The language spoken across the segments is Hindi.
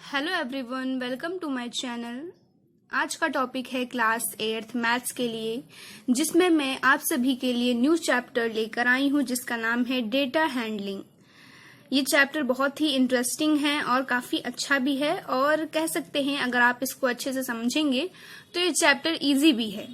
Hello everyone, welcome to my channel. आज का टॉपिक है क्लास 8th मैथ्स के लिए, जिसमें मैं आप सभी के लिए न्यू चैप्टर लेकर आई हूं जिसका नाम है डेटा हैंडलिंग। ये चैप्टर बहुत ही इंटरेस्टिंग है और काफी अच्छा भी है, और कह सकते हैं अगर आप इसको अच्छे से समझेंगे तो ये चैप्टर इजी भी है।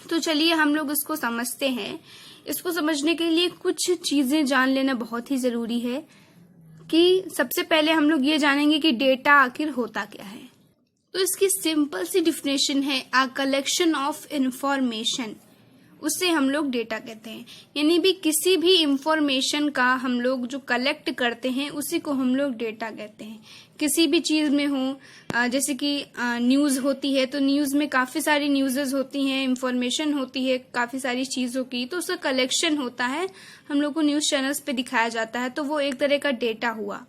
तो चलिए हम लोग इसको समझते हैं। इसको समझने के लिए कुछ चीजें जान लेना बहुत ही जरूरी है कि सबसे पहले हम लोग ये जानेंगे कि डेटा आखिर होता क्या है। तो इसकी सिंपल सी डिफिनेशन है अ कलेक्शन ऑफ इंफॉर्मेशन। उससे हम लोग डेटा कहते हैं, यानी भी किसी भी इंफॉर्मेशन का हम लोग जो कलेक्ट करते हैं उसी को हम लोग डेटा कहते हैं। किसी भी चीज में हो, जैसे कि न्यूज होती है तो न्यूज में काफी सारी न्यूज़ेस होती हैं, इंफॉर्मेशन होती है काफी सारी चीजों की, तो उसका कलेक्शन होता है, हम लोग को न्यूज चैनल्स पे दिखाया जाता है, तो वो एक तरह का डेटा हुआ।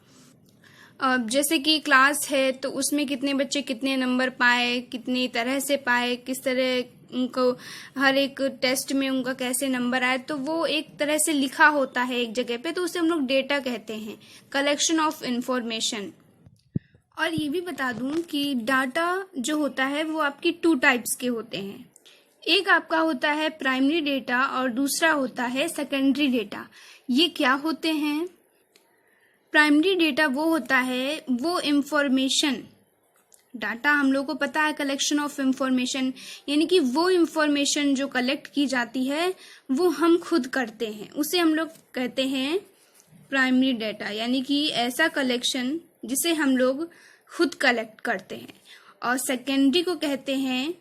जैसे कि क्लास है तो उसमें कितने बच्चे कितने नंबर पाए, कितनी तरह से पाए, किस तरह उनको हर एक टेस्ट में उनका कैसे नंबर आए, तो वो एक तरह से लिखा होता है एक जगह पे, तो उसे हम लोग डेटा कहते हैं, कलेक्शन ऑफ इंफॉर्मेशन। और ये भी बता दूं कि डाटा जो होता है वो आपकी 2 टाइप्स के होते हैं। एक आपका होता है प्राइमरी डेटा और दूसरा होता है सेकेंडरी डेटा। ये क्या होते हैं? प्राइमरी डेटा वो होता है वो इंफॉर्मेशन, डाटा हम लोग को पता है कलेक्शन ऑफ इंफॉर्मेशन, यानी कि वो इंफॉर्मेशन जो कलेक्ट की जाती है वो हम खुद करते हैं, उसे हम लोग कहते हैं प्राइमरी डेटा, यानी कि ऐसा कलेक्शन जिसे हम लोग खुद कलेक्ट करते हैं। और सेकेंडरी को कहते हैं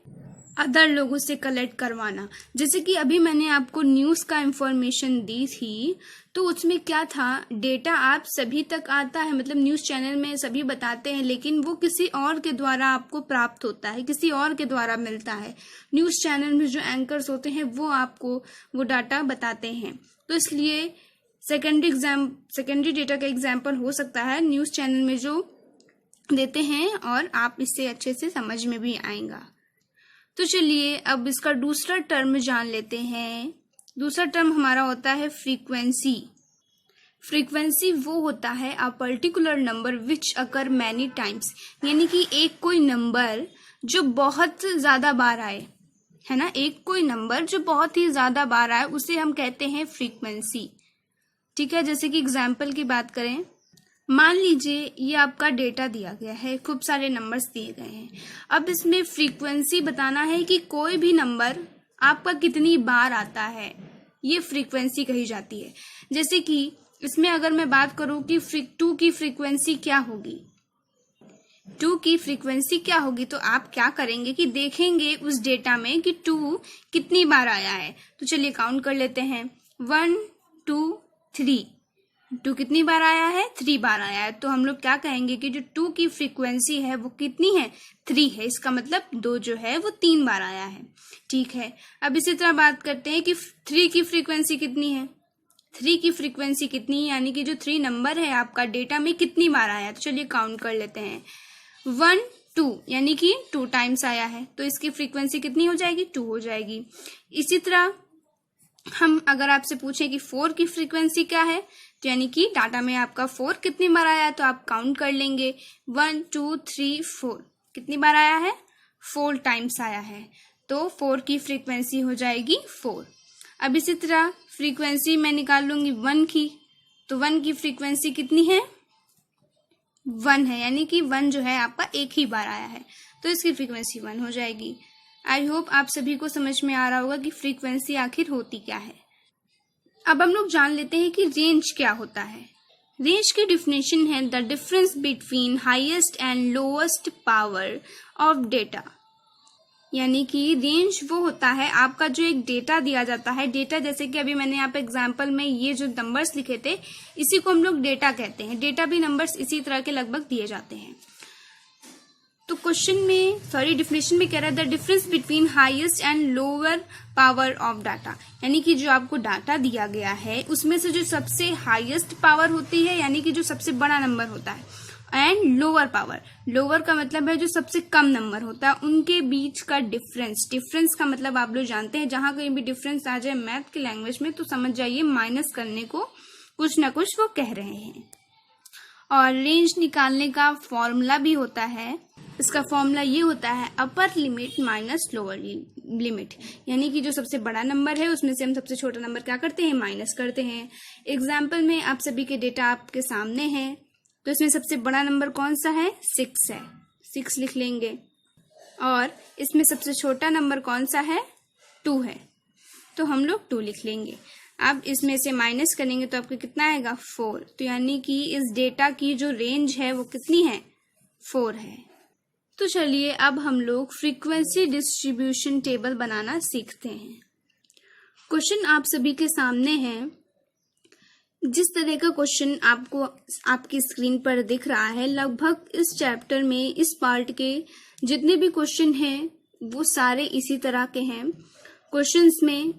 अदर लोगों से कलेक्ट करवाना। जैसे कि अभी मैंने आपको न्यूज का इंफॉर्मेशन दी थी, तो उसमें क्या था, डेटा आप सभी तक आता है, मतलब न्यूज चैनल में सभी बताते हैं, लेकिन वो किसी और के द्वारा आपको प्राप्त होता है, किसी और के द्वारा मिलता है। न्यूज चैनल में जो एंकर्स होते हैं वो आपको वो डाटा बताते हैं, तो इसलिए सेकेंडरी डेटा का एग्जाम्पल हो सकता है न्यूज चैनल में जो देते हैं, और आप इससे अच्छे से समझ में भी आएगा। तो चलिए अब इसका दूसरा टर्म जान लेते हैं। दूसरा टर्म हमारा होता है फ्रीक्वेंसी। फ्रीक्वेंसी वो होता है a particular number which occur many times, यानी कि एक कोई नंबर जो बहुत ज्यादा बार आए, है ना, एक कोई नंबर जो बहुत ही ज्यादा बार आए उसे हम कहते हैं फ्रीक्वेंसी। ठीक है, जैसे कि एग्जाम्पल की बात करें, मान लीजिए ये आपका डेटा दिया गया है, खूब सारे नंबर्स दिए गए हैं। अब इसमें फ्रीक्वेंसी बताना है कि कोई भी नंबर आपका कितनी बार आता है, ये फ्रीक्वेंसी कही जाती है। जैसे कि इसमें अगर मैं बात करूं कि 2 की फ्रीक्वेंसी क्या होगी, 2 की फ्रीक्वेंसी क्या होगी, तो आप क्या करेंगे कि देखेंगे उस डेटा में कि 2 कितनी बार आया है। तो चलिए काउंट कर लेते हैं, 1 2 3। 2 कितनी बार आया है? 3 बार आया है। तो हम लोग क्या कहेंगे कि जो 2 की फ्रीक्वेंसी है वो कितनी है? 3 है। इसका मतलब 2 जो है वो 3 बार आया है। ठीक है, अब इसी तरह बात करते हैं कि 3 की फ्रीक्वेंसी कितनी है। 3 की फ्रीक्वेंसी कितनी है, यानी कि जो 3 नंबर है आपका डेटा में कितनी बार आया है। तो चलिए काउंट कर लेते हैं, 1 2, यानी कि 2 टाइम्स आया है, तो इसकी फ्रीक्वेंसी कितनी हो जाएगी? 2 हो जाएगी। इसी तरह हम अगर आपसे पूछें कि 4 की फ्रीक्वेंसी क्या है, तो यानी कि डाटा में आपका 4 कितनी बार आया है, तो आप काउंट कर लेंगे, 1 2 3 4। कितनी बार आया है? 4 टाइम्स आया है, तो 4 की फ्रीक्वेंसी हो जाएगी 4। अब इसी तरह फ्रीक्वेंसी मैं निकाल लूंगी 1 की, तो 1 की फ्रीक्वेंसी कितनी है? 1 है, यानी कि 1 जो है आपका एक ही बार आया है, तो इसकी फ्रीक्वेंसी 1 हो जाएगी। आई होप आप सभी को समझ में आ रहा होगा कि फ्रीक्वेंसी आखिर होती क्या है। अब हम लोग जान लेते हैं कि रेंज क्या होता है। रेंज की डिफिनेशन है the difference between highest and lowest power of data, यानी कि रेंज वो होता है आपका जो एक डेटा दिया जाता है। डेटा जैसे कि अभी मैंने यहाँ पे एग्जांपल में ये जो नंबर्स लिखे थे इसी को हम लोग डेटा कहते हैं। डेटा भी नंबर्स इसी तरह के लगभग दिए जाते हैं। तो क्वेश्चन में डिफिनेशन में कह रहा है the difference between highest and lower power of data, यानी कि जो आपको डाटा दिया गया है उसमें से जो सबसे हाईएस्ट पावर होती है, यानी कि जो सबसे बड़ा नंबर होता है, एंड लोअर पावर, लोअर का मतलब है जो सबसे कम नंबर होता है, उनके बीच का डिफरेंस। डिफरेंस का मतलब आप लोग जानते हैं, जहां कहीं भी डिफरेंस आ जाए मैथ की लैंग्वेज में तो समझ जाइए माइनस करने को कुछ ना कुछ वो कह रहे हैं। और रेंज निकालने का फॉर्मूला भी होता है। इसका फॉर्मूला ये होता है upper limit minus lower limit, यानी कि जो सबसे बड़ा नंबर है उसमें से हम सबसे छोटा नंबर क्या करते हैं, माइनस करते हैं। एग्जाम्पल में आप सभी के डेटा आपके सामने है, तो इसमें सबसे बड़ा नंबर कौन सा है, 6 है, 6 लिख लेंगे। और इसमें सबसे छोटा नंबर कौन सा है, 2 है, तो हम लोग 2 लिख लेंगे। अब इसमें से माइनस करेंगे तो आपको कितना आएगा, 4। तो यानी कि इस डेटा की जो रेंज है वो कितनी है, 4 है। तो चलिए अब हम लोग फ्रीक्वेंसी डिस्ट्रीब्यूशन टेबल बनाना सीखते हैं। क्वेश्चन आप सभी के सामने है। जिस तरह का क्वेश्चन आपको आपकी स्क्रीन पर दिख रहा है, लगभग इस चैप्टर में इस पार्ट के जितने भी क्वेश्चन हैं वो सारे इसी तरह के हैं। क्वेश्चंस में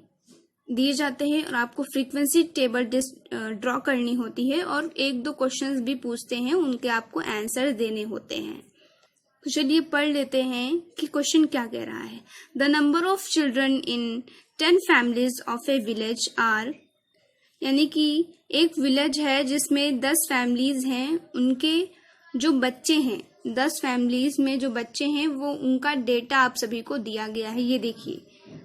दिए जाते हैं और आपको फ्रीक्वेंसी टेबल ड्रॉ करनी होती है और 1-2 क्वेश्चंस भी पूछते हैं, उनके आपको आंसर देने होते हैं। तो चलिए पढ़ लेते हैं कि क्वेश्चन क्या कह रहा है। The number of children in 10 families of a village are, यानी कि एक विलेज है जिसमें 10 फैमिलीज हैं, उनके जो बच्चे हैं, 10 फैमिलीज में जो बच्चे हैं वो उनका डेटा आप सभी को दिया गया है। ये देखिए,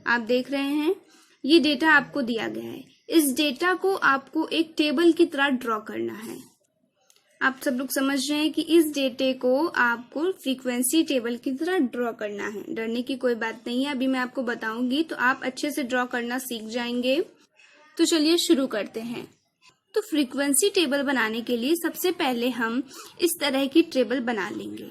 आप देख रहे हैं, ये डेटा आपको दिया गया है। इस डेटा को आपको एक टेबल की तरह ड्रॉ करना है। आप सब लोग समझ रहे हैं कि इस डेटे को आपको फ्रीक्वेंसी टेबल की तरह ड्रॉ करना है। डरने की कोई बात नहीं है, अभी मैं आपको बताऊंगी तो आप अच्छे से ड्रॉ करना सीख जाएंगे। तो चलिए शुरू करते हैं। तो फ्रीक्वेंसी टेबल बनाने के लिए सबसे पहले हम इस तरह की टेबल बना लेंगे।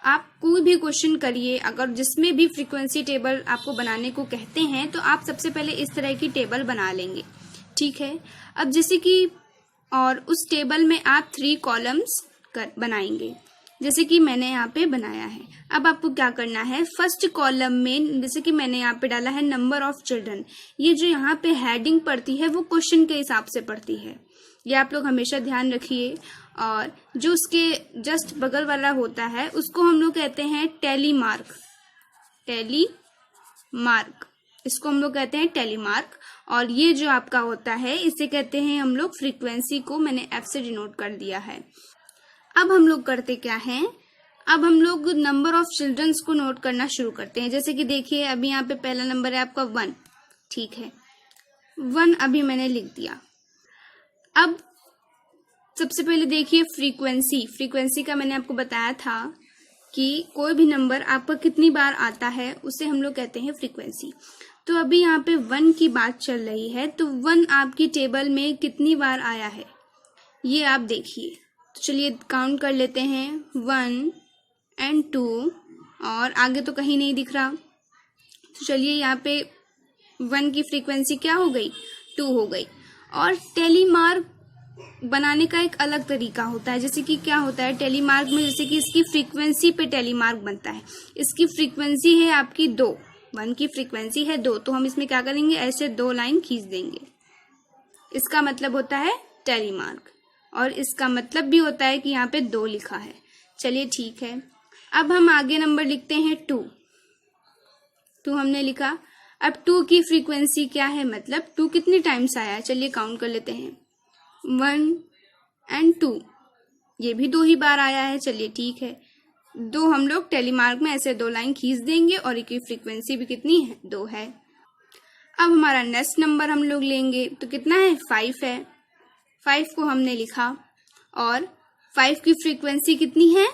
आप कोई भी क्वेश्चन करिए, अगर जिसमें भी फ्रीक्वेंसी टेबल आपको बनाने को कहते हैं तो आप सबसे पहले इस तरह की टेबल बना लेंगे, ठीक है। अब जैसे कि और उस टेबल में आप 3 कॉलम्स बनाएंगे, जैसे कि मैंने यहाँ पे बनाया है। अब आपको क्या करना है, फर्स्ट कॉलम में जैसे कि मैंने यहाँ पे डाला है नंबर ऑफ चिल्ड्रन, ये जो यहाँ पे हेडिंग पड़ती है वो क्वेश्चन के हिसाब से पड़ती है, ये आप लोग हमेशा ध्यान रखिए। और जो उसके जस्ट बगल वाला होता है उसको हम लोग कहते हैं टैली मार्क, इसको हम लोग कहते हैं टैली मार्क। और ये जो आपका होता है इसे कहते हैं हम लोग फ्रीक्वेंसी, को मैंने F से डिनोट कर दिया है। अब हम लोग करते क्या हैं, अब हम लोग नंबर ऑफ चिल्ड्रंस को नोट करना शुरू करते हैं। जैसे कि देखिए अभी यहाँ पे पहला नंबर है आपका 1, ठीक है, 1 अभी मैंने लिख दिया। अब सबसे पहले देखिए फ्रीक्वेंसी का मैंने आपको बताया था कि कोई भी नंबर आपका कितनी बार आता है उसे हम लोग कहते हैं फ्रीक्वेंसी। तो अभी यहाँ पे 1 की बात चल रही है, तो 1 आपकी टेबल में कितनी बार आया है ये आप देखिए। तो चलिए काउंट कर लेते हैं, 1 और 2, और आगे तो कहीं नहीं दिख रहा। तो चलिए यहाँ पे 1 की फ्रीक्वेंसी क्या हो गई, 2 हो गई। और टेलीमार्क बनाने का एक अलग तरीका होता है। जैसे कि क्या होता है टेलीमार्क में, जैसे कि इसकी फ्रीक्वेंसी पे टेलीमार्क बनता है। इसकी फ्रीक्वेंसी है आपकी 2, 1 की फ्रीक्वेंसी है 2, तो हम इसमें क्या करेंगे, ऐसे 2 लाइन खींच देंगे, इसका मतलब होता है टेलीमार्क। और इसका मतलब भी होता है कि यहाँ पे 2 लिखा है। चलिए ठीक है, अब हम आगे नंबर लिखते हैं 2 हमने लिखा। अब 2 की फ्रीक्वेंसी क्या है, मतलब 2 कितने टाइम्स आया है, चलिए काउंट कर लेते हैं, 1 और 2, ये भी 2 ही बार आया है। चलिए ठीक है, 2 हम लोग टेलीमार्क में ऐसे 2 लाइन खींच देंगे और इसकी फ्रीक्वेंसी भी कितनी है, 2 है। अब हमारा नेक्स्ट नंबर हम लोग लेंगे तो कितना है, 5 है। 5 को हमने लिखा और 5 की फ्रीक्वेंसी कितनी है,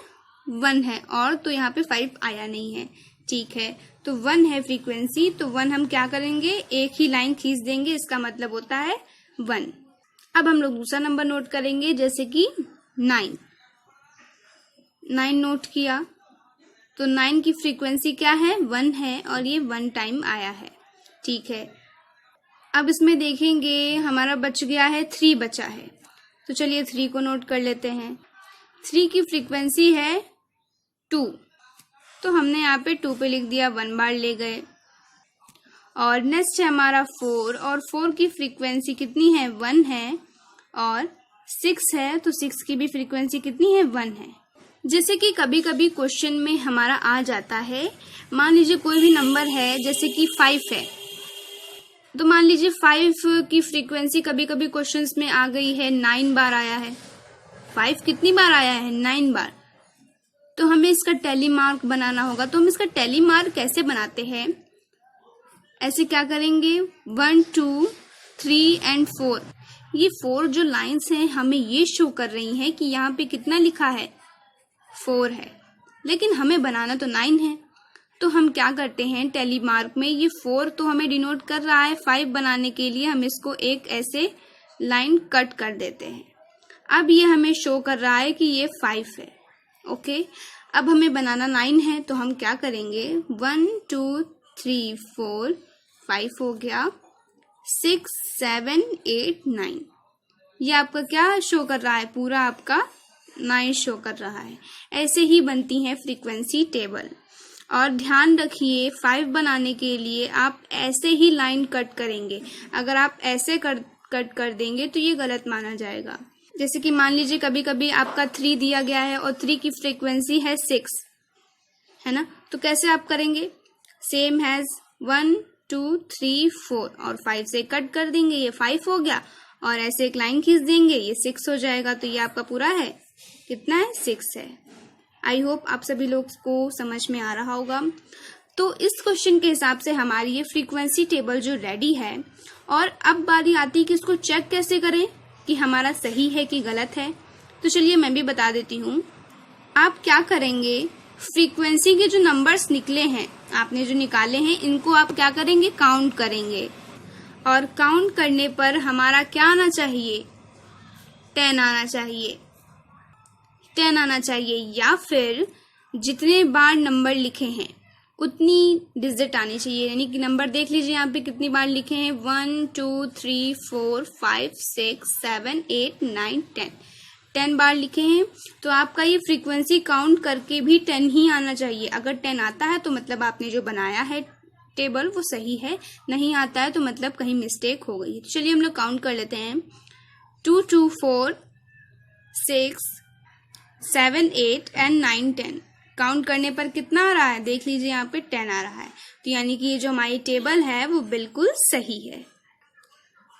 1 है, और तो यहाँ पे 5 आया नहीं है, ठीक है। तो 1 है फ्रीक्वेंसी, तो 1 हम क्या करेंगे, एक ही लाइन खींच देंगे, इसका मतलब होता है 1। अब हम लोग दूसरा नंबर नोट करेंगे, जैसे कि 9 नोट किया, तो 9 की फ्रीक्वेंसी क्या है, 1 है, और ये 1 टाइम आया है, ठीक है। अब इसमें देखेंगे हमारा बच गया है 3 बचा है, तो चलिए 3 को नोट कर लेते हैं। 3 की फ्रीक्वेंसी है 2, तो हमने यहाँ पे 2 पे लिख दिया, 1 बार ले गए। और नेक्स्ट है हमारा 4, और 4 की फ्रीक्वेंसी कितनी है, 1 है, और 6 है, तो 6 की भी फ्रीक्वेंसी कितनी है, 1 है। जैसे कि कभी कभी क्वेश्चन में हमारा आ जाता है, मान लीजिए कोई भी नंबर है जैसे कि 5 है, तो मान लीजिए 5 की फ्रीक्वेंसी कभी कभी क्वेश्चंस में आ गई है 9 बार आया है, 5 कितनी बार आया है? 9 बार। तो हमें इसका टैली मार्क बनाना होगा। तो हम इसका टैली मार्क कैसे बनाते हैं? ऐसे क्या करेंगे, 1 2 3 एंड 4, ये 4 जो लाइंस हैं हमें ये शो कर रही हैं कि यहाँ पे कितना लिखा है, 4 है, लेकिन हमें बनाना तो 9 है। तो हम क्या करते हैं, टैली मार्क में ये 4 तो हमें डिनोट कर रहा है, 5 बनाने के लिए हम इसको एक ऐसे लाइन कट कर देते हैं। अब ये हमें शो कर रहा है कि ये 5 है। ओके, अब हमें बनाना 9 है, तो हम क्या करेंगे, 1 2 3 4 5 हो गया, 6 7 8 9, ये आपका क्या शो कर रहा है, पूरा आपका 9 शो कर रहा है। ऐसे ही बनती है फ्रीक्वेंसी टेबल। और ध्यान रखिए 5 बनाने के लिए आप ऐसे ही लाइन कट करेंगे। अगर आप ऐसे कट कर देंगे तो ये गलत माना जाएगा। जैसे कि मान लीजिए कभी कभी आपका 3 दिया गया है और 3 की फ्रीक्वेंसी है 6, है ना, तो कैसे आप करेंगे, सेम हैज 1 2 3 4 और 5 से कट कर देंगे, ये 5 हो गया, और ऐसे एक लाइन खींच देंगे, ये 6 हो जाएगा। तो ये आपका पूरा है, कितना है, 6 है। आई होप आप सभी लोग को समझ में आ रहा होगा। तो इस क्वेश्चन के हिसाब से हमारी ये फ्रीक्वेंसी टेबल जो रेडी है। और अब बारी आती है कि इसको चेक कैसे करें कि हमारा सही है कि गलत है। तो चलिए मैं भी बता देती हूँ। आप क्या करेंगे, फ्रीक्वेंसी के जो नंबर्स निकले हैं, आपने जो निकाले हैं, इनको आप क्या करेंगे, काउंट करेंगे। और काउंट करने पर हमारा क्या आना चाहिए, 10 आना चाहिए, 10 आना चाहिए, या फिर जितने बार नंबर लिखे हैं उतनी डिजिट आनी चाहिए। यानी कि नंबर देख लीजिए यहाँ पे कितनी बार लिखे हैं, 1 2 3 4 5 6 7 8 9 10 बार लिखे हैं। तो आपका ये फ्रीक्वेंसी काउंट करके भी 10 ही आना चाहिए। अगर 10 आता है तो मतलब आपने जो बनाया है टेबल वो सही है, नहीं आता है तो मतलब कहीं मिस्टेक हो गई है। तो चलिए हम लोग काउंट कर लेते हैं, 2 2 4 6 7 8 एंड 9 10। काउंट करने पर कितना आ रहा है, देख लीजिए यहाँ पे 10 आ रहा है। तो यानी कि ये जो हमारी टेबल है वो बिल्कुल सही है।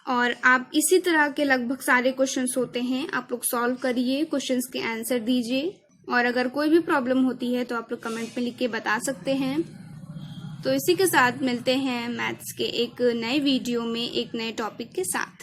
और आप इसी तरह के लगभग सारे क्वेश्चंस होते हैं, आप लोग सॉल्व करिए, क्वेश्चंस के आंसर दीजिए। और अगर कोई भी प्रॉब्लम होती है तो आप लोग कमेंट में लिख के बता सकते हैं। तो इसी के साथ मिलते हैं मैथ्स के एक नए वीडियो में एक नए टॉपिक के साथ।